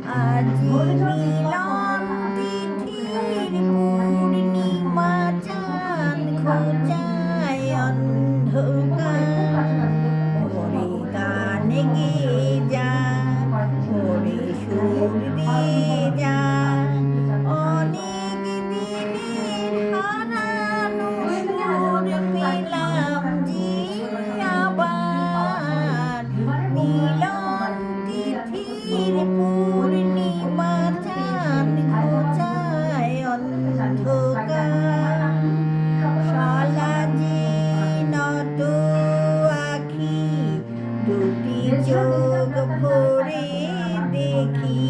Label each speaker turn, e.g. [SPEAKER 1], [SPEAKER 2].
[SPEAKER 1] আজি মিলন তিথির পূর্ণিমা চাঁদ খোঁচায় অন্ধকার। ওরে গান গেয়ে যা, ওরে সুর দিয়ে যা, অনেক দিনের হারানো সুর পেলাম যে আবার। মিলন তিথির পূর্ণিমা চাঁদ খোঁচায় অন্ধকার। শালা যে নত আখি, দুটি চোখ ভরে দেখি